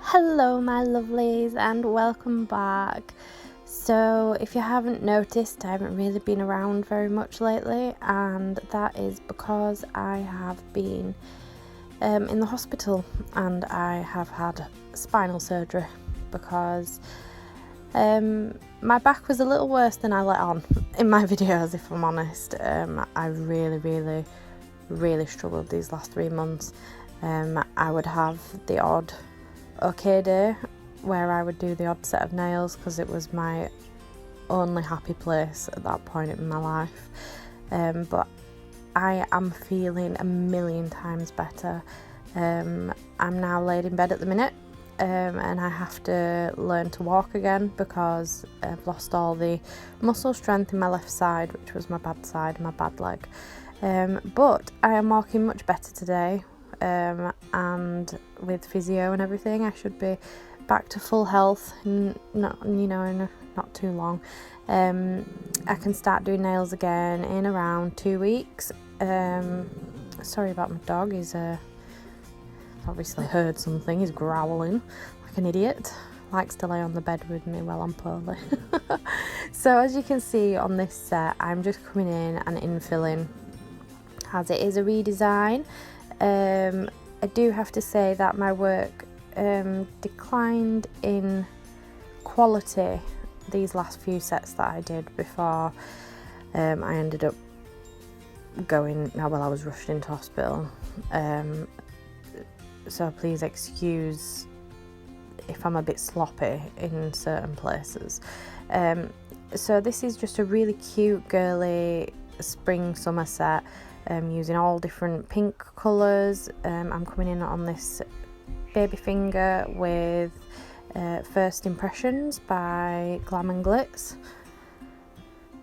Hello my lovelies and welcome back. So if you haven't noticed, I haven't really been around very much lately, and that is because I have been in the hospital and I have had spinal surgery because my back was a little worse than I let on in my videos, if I'm honest. I really struggled these last 3 months. I would have the odd okay day where I would do the odd set of nails because it was my only happy place at that point in my life, but I am feeling a million times better. I'm now laid in bed at the minute, and I have to learn to walk again because I've lost all the muscle strength in my left side, which was my bad side, my bad leg, but I am walking much better today. And with physio and everything, I should be back to full health in not too long. I can start doing nails again in around 2 weeks. Sorry about my dog, he's obviously heard something, he's growling like an idiot, likes to lay on the bed with me while I'm poorly. So as you can see on this set, I'm just coming in and infilling as it is a redesign. I do have to say that my work declined in quality these last few sets that I did before I ended up I was rushed into hospital, so please excuse if I'm a bit sloppy in certain places. So this is just a really cute girly spring summer set, using all different pink colours. I'm coming in on this baby finger with First Impressions by Glam and Glitz.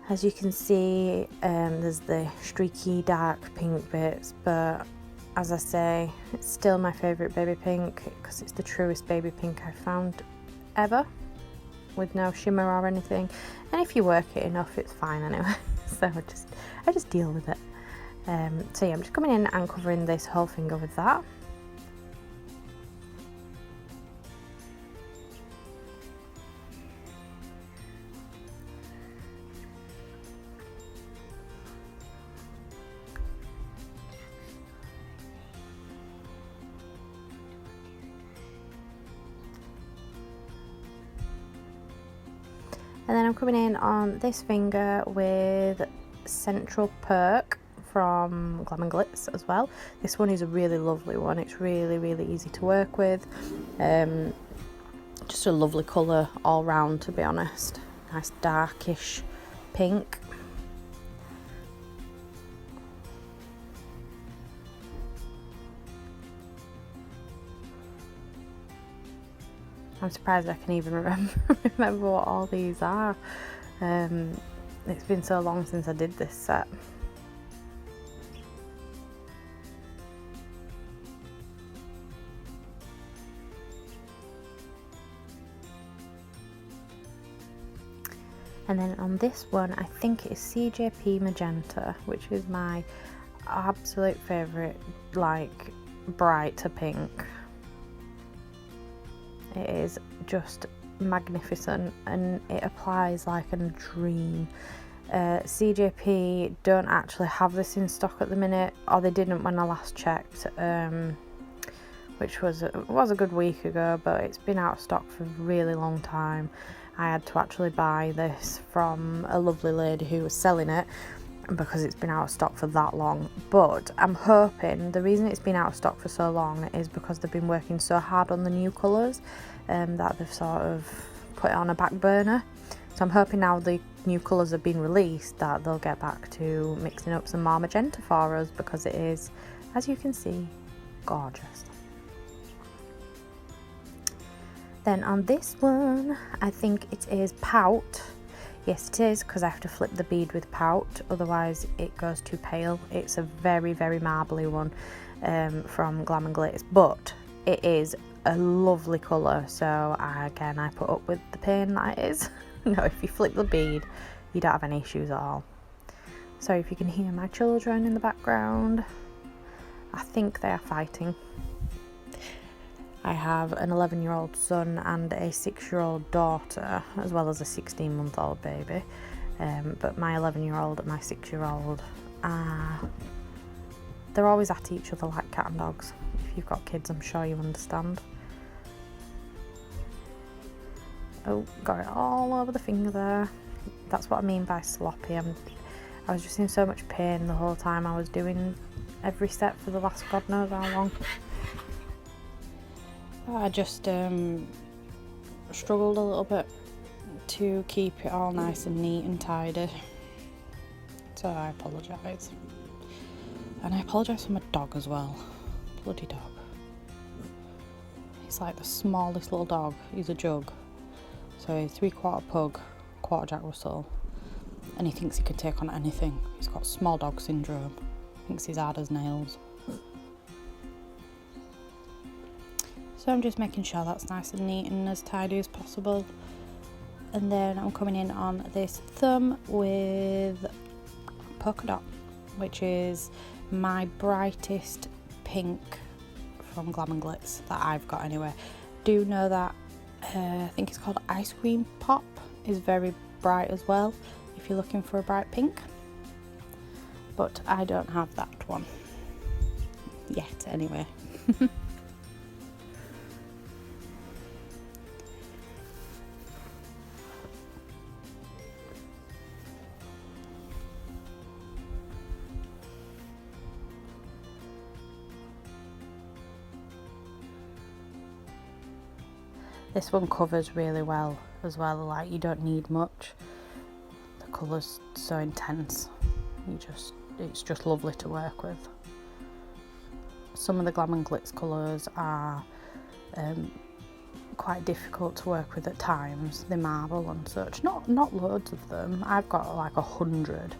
As you can see, there's the streaky dark pink bits, but as I say, it's still my favourite baby pink because it's the truest baby pink I've found ever, with no shimmer or anything, and if you work it enough it's fine anyway. So I just deal with it. So yeah, I'm just coming in and covering this whole finger with that. And then I'm coming in on this finger with Central Perk from Glam and Glitz as well. This one is a really lovely one. It's really easy to work with. Just a lovely colour all round, to be honest. Nice darkish pink. I'm surprised I can even remember what all these are. It's been so long since I did this set. And then on this one, I think it is CJP Magenta, which is my absolute favourite, like, brighter pink. It is just magnificent and it applies like a dream. CJP don't actually have this in stock at the minute, or they didn't when I last checked, which was a good week ago, but it's been out of stock for a really long time. I had to actually buy this from a lovely lady who was selling it because it's been out of stock for that long. But I'm hoping the reason it's been out of stock for so long is because they've been working so hard on the new colours, that they've sort of put it on a back burner. So I'm hoping now the new colours have been released that they'll get back to mixing up some more magenta for us, because it is, as you can see, gorgeous. Then on this one, I think it is Pout. Yes, it is, because I have to flip the bead with Pout, otherwise it goes too pale. It's a very marbly one, from Glam and Glitz, but it is a lovely colour, so I put up with the pain that it is. No, if you flip the bead, you don't have any issues at all. Sorry if you can hear my children in the background. I think they are fighting. I have an 11-year-old son and a 6-year-old daughter, as well as a 16-month-old baby. But my 11-year-old and my 6-year-old, they're always at each other like cat and dogs. If you've got kids, I'm sure you understand. Oh, got it all over the finger there. That's what I mean by sloppy. I was just in so much pain the whole time I was doing every step for the last God knows how long. I just struggled a little bit to keep it all nice and neat and tidy. So I apologise. And I apologise for my dog as well. Bloody dog. He's like the smallest little dog. He's a jug. So he's 3/4 pug, quarter Jack Russell. And he thinks he can take on anything. He's got small dog syndrome. Thinks he's hard as nails. So I'm just making sure that's nice and neat and as tidy as possible. And then I'm coming in on this thumb with polka dot, which is my brightest pink from Glam and Glitz that I've got anyway. Do know that I think it's called Ice Cream Pop is very bright as well if you're looking for a bright pink, but I don't have that one yet anyway. This one covers really well as well, like you don't need much. The colour's so intense, it's just lovely to work with. Some of the Glam and Glitz colours are quite difficult to work with at times. They marble and such, not loads of them. I've got like 100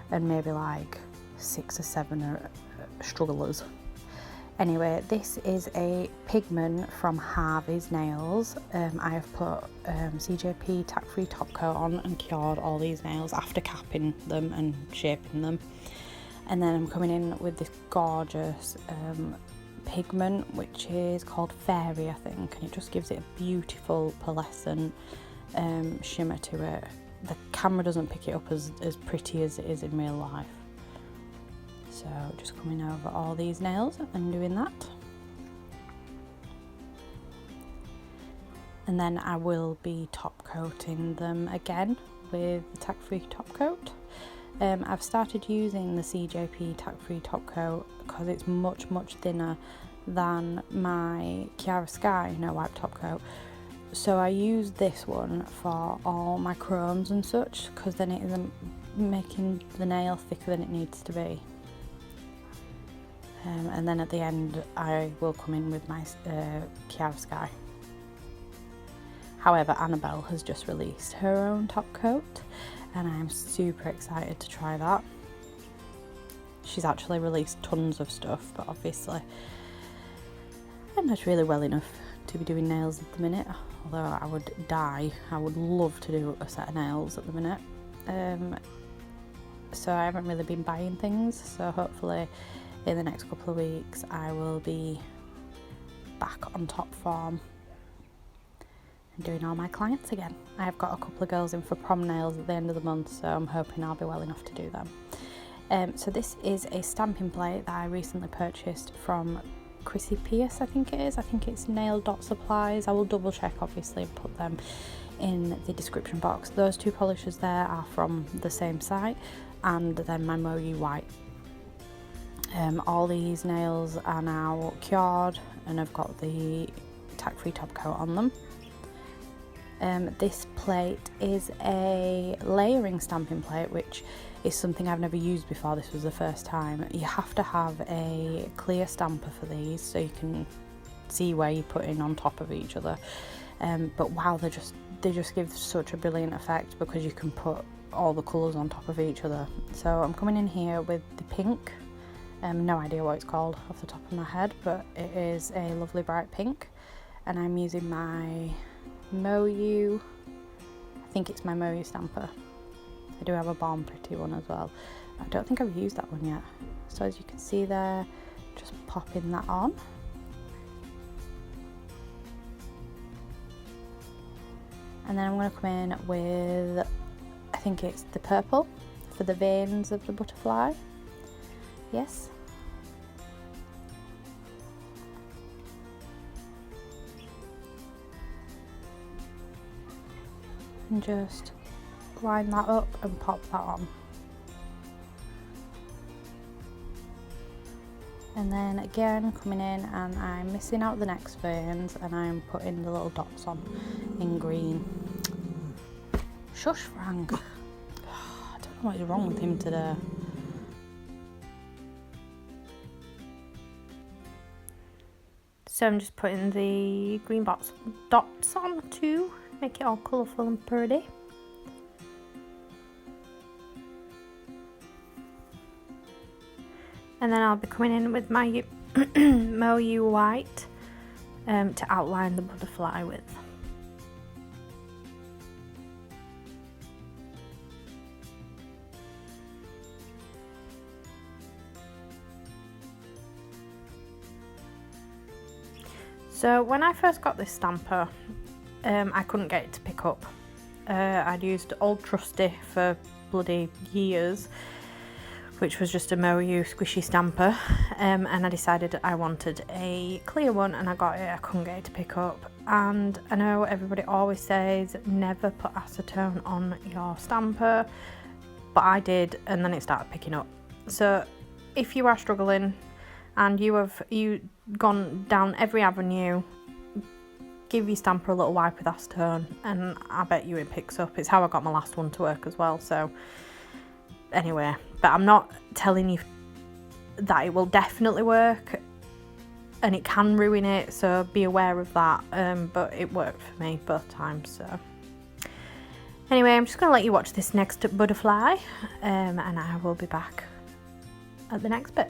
and maybe like 6 or 7 are strugglers. Anyway, this is a pigment from Harvey's Nails. I have put CJP tack-free top coat on and cured all these nails after capping them and shaping them. And then I'm coming in with this gorgeous pigment, which is called Fairy, I think, and it just gives it a beautiful pearlescent shimmer to it. The camera doesn't pick it up as pretty as it is in real life. So just coming over all these nails and doing that. And then I will be top coating them again with the tack-free top coat. I've started using the CJP tack-free top coat because it's much thinner than my Chiara Sky no wipe top coat. So I use this one for all my chromes and such, because then it isn't making the nail thicker than it needs to be. And then at the end I will come in with my Chiara Sky. However, Annabelle has just released her own top coat and I'm super excited to try that. She's actually released tons of stuff, but obviously I'm not really well enough to be doing nails at the minute, although I would die. I would love to do a set of nails at the minute. So I haven't really been buying things, so hopefully in the next couple of weeks I will be back on top form and doing all my clients again. I have got a couple of girls in for prom nails at the end of the month, so I'm hoping I'll be well enough to do them. So this is a stamping plate that I recently purchased from Chrissy Pierce, I think it is. I think it's Nail Dot Supplies. I will double check obviously and put them in the description box. Those two polishes there are from the same site, and then my Moyu White. All these nails are now cured and I've got the tack-free top coat on them. This plate is a layering stamping plate, which is something I've never used before. This was the first time. You have to have a clear stamper for these so you can see where you're putting on top of each other. But wow, they just give such a brilliant effect because you can put all the colours on top of each other. So I'm coming in here with the pink. No idea what it's called off the top of my head, but it is a lovely bright pink, and I'm using my Moyu, I think it's my Moyu stamper. I do have a Balm Pretty one as well. I don't think I've used that one yet. So as you can see there, just popping that on. And then I'm going to come in with, I think it's the purple for the veins of the butterfly. Yes. And just line that up and pop that on. And then again coming in and I'm missing out the next veins and I'm putting the little dots on in green. Shush, Frank. I don't know what is wrong with him today. So I'm just putting the green dots on to make it all colourful and pretty. And then I'll be coming in with my Monomer white to outline the butterfly with. So when I first got this stamper, I couldn't get it to pick up. I'd used Old Trusty for bloody years, which was just a Monomer squishy stamper, and I decided I wanted a clear one, and I got it. I couldn't get it to pick up, and I know everybody always says never put acetone on your stamper, but I did, and then it started picking up. So if you are struggling and you gone down every avenue, give your stamper a little wipe with acetone, and I bet you it picks up. It's how I got my last one to work as well. So anyway, but I'm not telling you that it will definitely work, and it can ruin it, so be aware of that, but it worked for me both times. So anyway, I'm just going to let you watch this next butterfly, and I will be back at the next bit.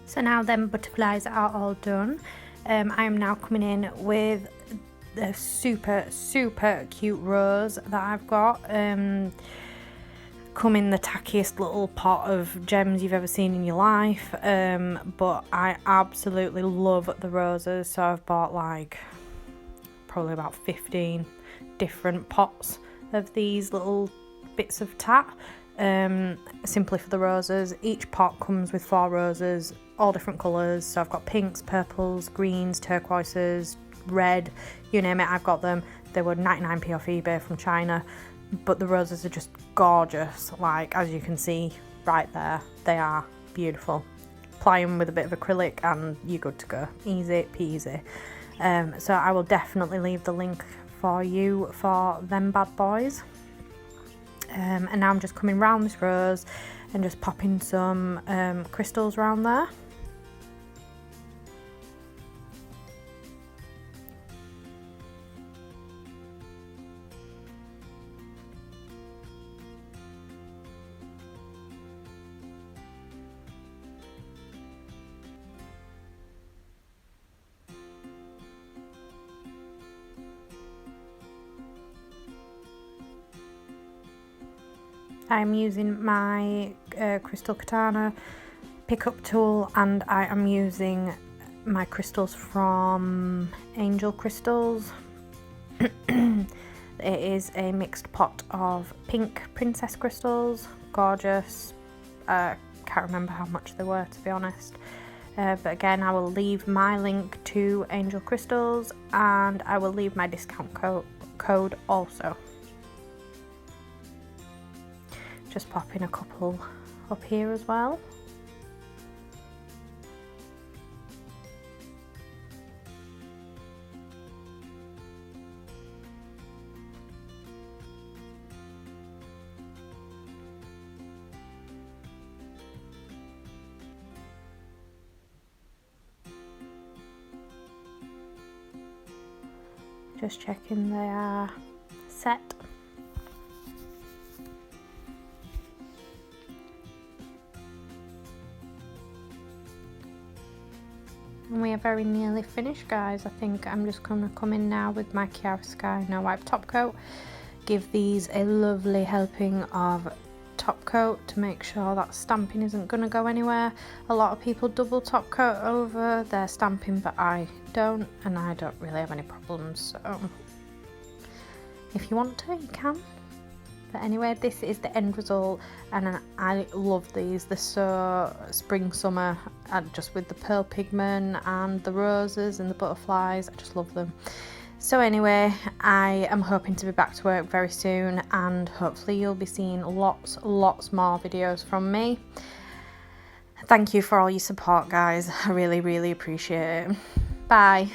So now them butterflies are all done. I am now coming in with the super cute rose that I've got. Come in the tackiest little pot of gems you've ever seen in your life, but I absolutely love the roses, so I've bought like probably about 15 different pots of these little bits of tat, simply for the roses. Each pot comes with 4 roses, all different colours, so I've got pinks, purples, greens, turquoises, red, you name it, I've got them. They were 99p off eBay from China, but the roses are just gorgeous, like as you can see right there, they are beautiful. Apply them with a bit of acrylic and you're good to go, easy peasy. So I will definitely leave the link for you for them bad boys. And now I'm just coming round this rose and just popping some crystals around there. I'm using my crystal katana pickup tool, and I am using my crystals from Angel Crystals. It is a mixed pot of pink princess crystals, gorgeous. Can't remember how much they were, to be honest. But again, I will leave my link to Angel Crystals, and I will leave my discount code also. Just pop in a couple up here as well. Just checking they are set. And we are very nearly finished, guys. I think I'm just going to come in now with my Chiaroscuro No Wipe top coat. Give these a lovely helping of top coat to make sure that stamping isn't going to go anywhere. A lot of people double top coat over their stamping, but I don't, and I don't really have any problems. So if you want to, you can. But anyway, this is the end result, and I love these. They're so spring summer, and just with the pearl pigment and the roses and the butterflies, I just love them. So anyway, I am hoping to be back to work very soon, and hopefully you'll be seeing lots more videos from me. Thank you for all your support, guys. I really appreciate it. Bye.